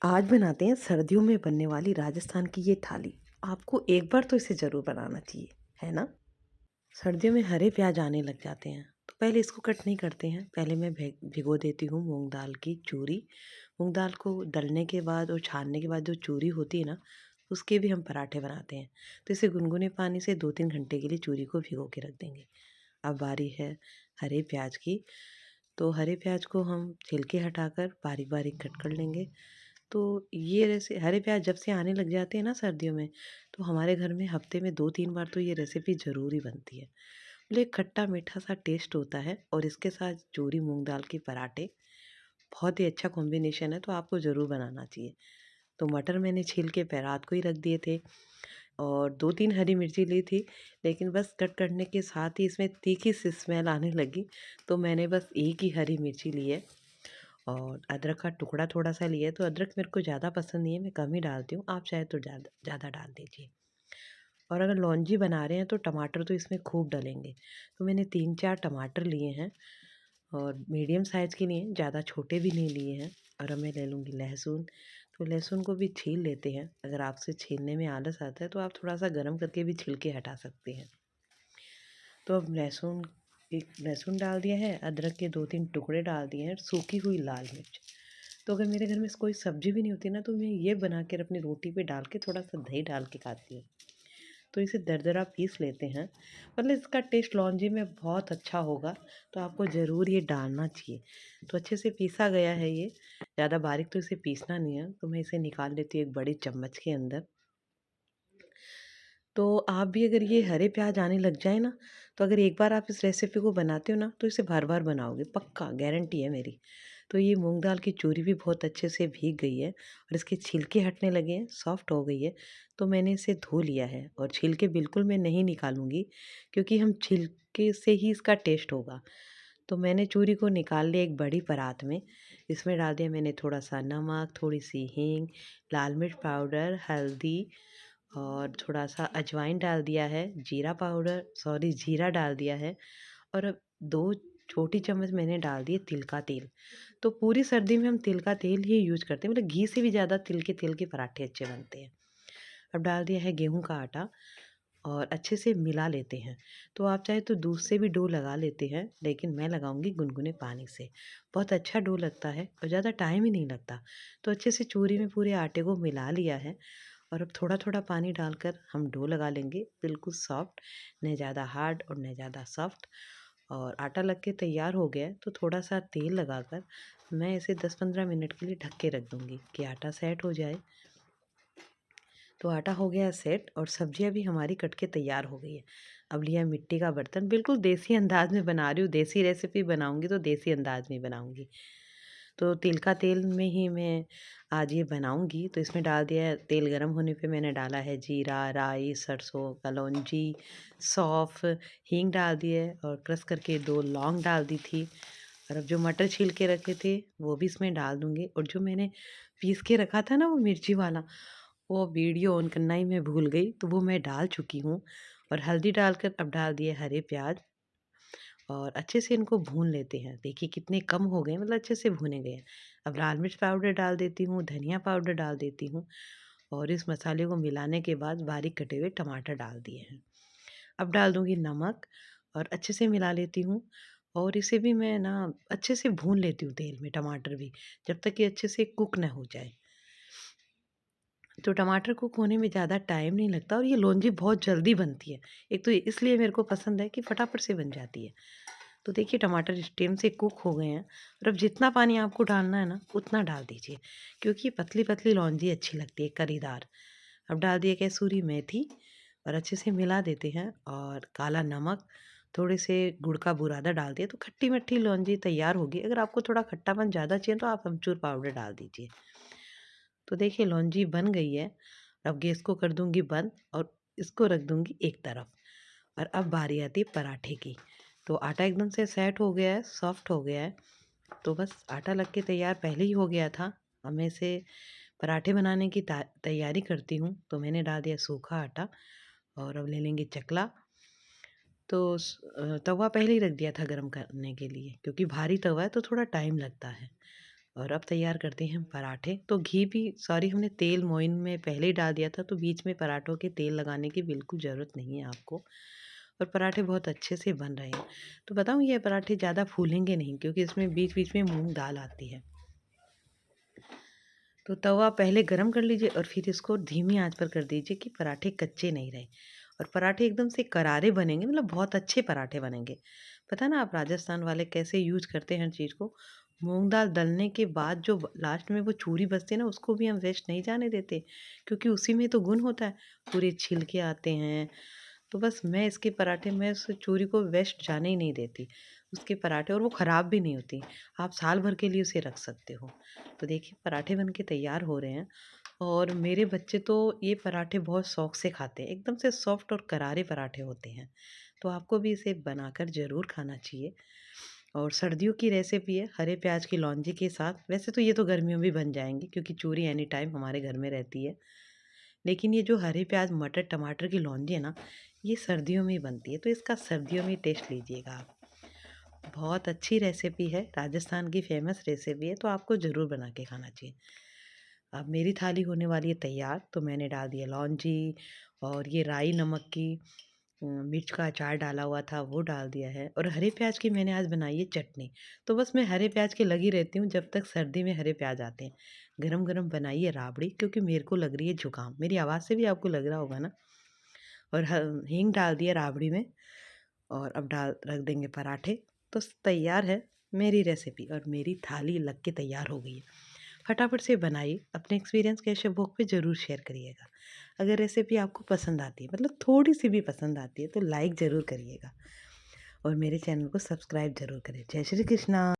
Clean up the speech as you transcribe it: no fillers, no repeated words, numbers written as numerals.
आज बनाते हैं सर्दियों में बनने वाली राजस्थान की ये थाली। आपको एक बार तो इसे ज़रूर बनाना चाहिए, है ना? सर्दियों में हरे प्याज आने लग जाते हैं, तो पहले इसको कट नहीं करते हैं। पहले मैं भिगो देती हूँ मूंग दाल की चूरी। मूंग दाल को दलने के बाद और छानने के बाद जो चूरी होती है ना, उसके भी हम पराठे बनाते हैं। तो इसे गुनगुने पानी से 2-3 घंटे के लिए चूरी को भिगो के रख देंगे। अब बारी है हरे प्याज की। तो हरे प्याज को हम छिलके हटाकर बारीक बारीक कट कर लेंगे। तो ये जैसे हरे प्याज जब से आने लग जाते हैं ना सर्दियों में, तो हमारे घर में हफ्ते में 2-3 बार तो ये रेसिपी ज़रूर ही बनती है। मतलब एक खट्टा मीठा सा टेस्ट होता है और इसके साथ चूरी मूंग दाल के पराठे बहुत ही अच्छा कॉम्बिनेशन है, तो आपको ज़रूर बनाना चाहिए। तो मटर मैंने छील के रात को ही रख दिए थे और 2-3 हरी मिर्ची ली थी, लेकिन बस कट करने के साथ ही इसमें तीखी सी स्मेल आने लगी, तो मैंने बस एक ही हरी मिर्ची ली है। और अदरक का टुकड़ा थोड़ा-सा लिया है, तो अदरक मेरे को ज़्यादा पसंद नहीं है, मैं कम ही डालती हूँ। आप चाहे तो ज़्यादा ज़्यादा डाल दीजिए। और अगर लौंजी बना रहे हैं तो टमाटर तो इसमें खूब डलेंगे। तो मैंने 3-4 टमाटर लिए हैं और मीडियम साइज़ के लिए, ज़्यादा छोटे भी नहीं लिए हैं। और अब मैं ले लूँगी लहसुन, तो लहसुन को भी छील लेते हैं। अगर आपसे छीलने में आलस आता है तो आप थोड़ा-सा गरम करके भी छिलके हटा सकते हैं। तो अब लहसुन डाल दिया है, अदरक के 2-3 टुकड़े डाल दिए हैं, सूखी हुई लाल मिर्च। तो अगर मेरे घर में कोई सब्ज़ी भी नहीं होती ना, तो मैं ये बना कर अपनी रोटी पे डाल के थोड़ा-सा दही डाल के खाती हूँ। तो इसे दरदरा पीस लेते हैं, मतलब इसका टेस्ट लौंजी में बहुत अच्छा होगा, तो आपको ज़रूर ये डालना चाहिए। तो अच्छे से पीसा गया है ये, ज़्यादा बारीक तो इसे पीसना नहीं है, तो मैं इसे निकाल लेती हूँ एक बड़ी चम्मच के अंदर। तो आप भी अगर ये हरे प्याज आने लग जाए ना, तो अगर एक बार आप इस रेसिपी को बनाते हो ना, तो इसे बार-बार बनाओगे, पक्का गारंटी है मेरी। तो ये मूँग दाल की चूरी भी बहुत अच्छे से भीग गई है और इसके छिलके हटने लगे हैं, सॉफ्ट हो गई है। तो मैंने इसे धो लिया है और छिलके बिल्कुल मैं नहीं निकालूँगी, क्योंकि हम छिलके से ही इसका टेस्ट होगा। तो मैंने चूरी को निकाल लिया एक बड़ी परात में। इसमें डाल दिया मैंने थोड़ा-सा नमक, थोड़ी-सी हींग, लाल मिर्च पाउडर, हल्दी और थोड़ा-सा अजवाइन डाल दिया है, जीरा डाल दिया है और अब 2 छोटी चम्मच मैंने डाल दिए तिल का तेल। तो पूरी सर्दी में हम तिल का तेल ही यूज़ करते हैं, मतलब घी से भी ज़्यादा तिल के पराठे अच्छे बनते हैं। अब डाल दिया है गेहूँ का आटा और अच्छे से मिला लेते हैं। तो आप चाहे तो दूध से भी डो लगा लेते हैं, लेकिन मैं लगाऊँगी गुनगुने पानी से। बहुत अच्छा डो लगता है और ज़्यादा टाइम ही नहीं लगता। तो अच्छे से चूरी में पूरे आटे को मिला लिया है और अब थोड़ा-थोड़ा पानी डालकर हम डो लगा लेंगे, बिल्कुल सॉफ्ट, न ज़्यादा हार्ड और न ज़्यादा सॉफ्ट। और आटा लग के तैयार हो गया है, तो थोड़ा-सा तेल लगाकर मैं इसे 10-15 मिनट के लिए ढक के रख दूँगी कि आटा सेट हो जाए। तो आटा हो गया सेट और सब्जियां भी हमारी कट के तैयार हो गई है। अब लिया मिट्टी का बर्तन, बिल्कुल देसी अंदाज में बना रही हूँ, देसी रेसिपी बनाऊंगी तो देसी अंदाज में बनाऊंगी। तो तिल का तेल में ही मैं आज ये बनाऊंगी। तो इसमें डाल दिया है, तेल गर्म होने पे मैंने डाला है जीरा, राई, सरसों, कलौंजी, सौंफ, हींग डाल दिए और क्रश करके 2 लौंग डाल दी थी। और अब जो मटर छील के रखे थे वो भी इसमें डाल दूंगी और जो मैंने पीस के रखा था ना वो मिर्ची वाला, वो वीडियो ऑन करना ही मैं भूल गई, तो वो मैं डाल चुकी हूँ। और हल्दी डालकर अब डाल दिए हरे प्याज और अच्छे से इनको भून लेते हैं। देखिए कितने कम हो गए, मतलब अच्छे से भुने गए हैं। अब लाल मिर्च पाउडर डाल देती हूँ, धनिया पाउडर डाल देती हूँ और इस मसाले को मिलाने के बाद बारीक कटे हुए टमाटर डाल दिए हैं। अब डाल दूँगी नमक और अच्छे से मिला लेती हूँ और इसे भी मैं ना अच्छे से भून लेती हूँ तेल में, टमाटर भी, जब तक कि अच्छे से कुक ना हो जाए। तो टमाटर कुक होने में ज़्यादा टाइम नहीं लगता और ये लोंजी बहुत जल्दी बनती है। एक तो इसलिए मेरे को पसंद है कि फटाफट से बन जाती है। तो देखिए टमाटर इस टाइम से कुक हो गए हैं और अब जितना पानी आपको डालना है ना उतना डाल दीजिए, क्योंकि पतली-पतली लौंजी अच्छी लगती है, करीदार। अब डाल दिए कसूरी मेथी और अच्छे से मिला देते हैं और काला नमक, थोड़े से गुड़ का बुरादा डाल दिया, तो खट्टी-मीठी लौंजी तैयार होगी। अगर आपको थोड़ा खट्टापन ज़्यादा चाहिए तो आप अमचूर पाउडर डाल दीजिए। तो देखिए लौंजी बन गई है। अब गैस को कर दूंगी बंद और इसको रख दूंगी एक तरफ। और अब बारी आती है पराठे की। तो आटा एकदम से सेट हो गया है, सॉफ्ट हो गया है। तो बस आटा लग के तैयार पहले ही हो गया था। अब मैं इसे पराठे बनाने की तैयारी करती हूँ। तो मैंने डाल दिया सूखा आटा और अब ले लेंगे चकला। तो तवा पहले ही रख दिया था गर्म करने के लिए, क्योंकि भारी तवा है तो थोड़ा टाइम लगता है। और अब तैयार करते हैं हम पराठे। तो घी भी सॉरी हमने तेल मोइन में पहले ही डाल दिया था, तो बीच में पराठों के तेल लगाने की बिल्कुल ज़रूरत नहीं है आपको। और पराठे बहुत अच्छे से बन रहे हैं। तो बताऊँ ये पराठे ज़्यादा फूलेंगे नहीं क्योंकि इसमें बीच-बीच में मूँग दाल आती है। तो तवा पहले गरम कर लीजिए और फिर इसको धीमी आंच पर कर दीजिए कि पराठे कच्चे नहीं रहे। और पराठे एकदम से करारे बनेंगे, मतलब बहुत अच्छे पराठे बनेंगे। पता है ना आप राजस्थान वाले कैसे यूज करते हैं हर चीज़ को। मूंग दाल दलने के बाद जो लास्ट में वो चूरी बचती है ना, उसको भी हम वेस्ट नहीं जाने देते क्योंकि उसी में तो गुण होता है। पूरे छिलके आते हैं। तो बस मैं इसके पराठे में उस चूरी को वेस्ट जाने ही नहीं देती। उसके पराठे, और वो ख़राब भी नहीं होती। आप साल भर के लिए उसे रख सकते हो। तो देखिए पराठे बन के तैयार हो रहे हैं। और मेरे बच्चे तो ये पराठे बहुत शौक से खाते हैं। एकदम से सॉफ्ट और करारे पराठे होते हैं। तो आपको भी इसे बनाकर ज़रूर खाना चाहिए। और सर्दियों की रेसिपी है हरे प्याज की लौंजी के साथ। वैसे तो ये तो गर्मियों में बन जाएंगी क्योंकि चूरी एनी टाइम हमारे घर में रहती है। लेकिन ये जो हरे प्याज मटर टमाटर की लौंजी है ना, ये सर्दियों में ही बनती है। तो इसका सर्दियों में टेस्ट लीजिएगा आप। बहुत अच्छी रेसिपी है, राजस्थान की फेमस रेसिपी है, तो आपको ज़रूर बना के खाना चाहिए। अब मेरी थाली होने वाली है तैयार। तो मैंने डाल दिया लौंजी, और ये राई नमक की मिर्च का अचार डाला हुआ था वो डाल दिया है, और हरे प्याज की मैंने आज बनाई है चटनी। तो बस मैं हरे प्याज की लगी रहती हूँ जब तक सर्दी में हरे प्याज आते हैं। गरम गरम बनाई है राबड़ी, क्योंकि मेरे को लग रही है जुकाम। मेरी आवाज़ से भी आपको लग रहा होगा ना। और हींग डाल दिया राबड़ी में। और अब डाल रख देंगे पराठे। तो तैयार है मेरी रेसिपी, और मेरी थाली लग के तैयार हो गई है। फटाफट से बनाइए। अपने एक्सपीरियंस कैसे भोग पे ज़रूर शेयर करिएगा। अगर रेसिपी आपको पसंद आती है, मतलब थोड़ी सी भी पसंद आती है, तो लाइक ज़रूर करिएगा। और मेरे चैनल को सब्सक्राइब ज़रूर करें। जय श्री कृष्णा।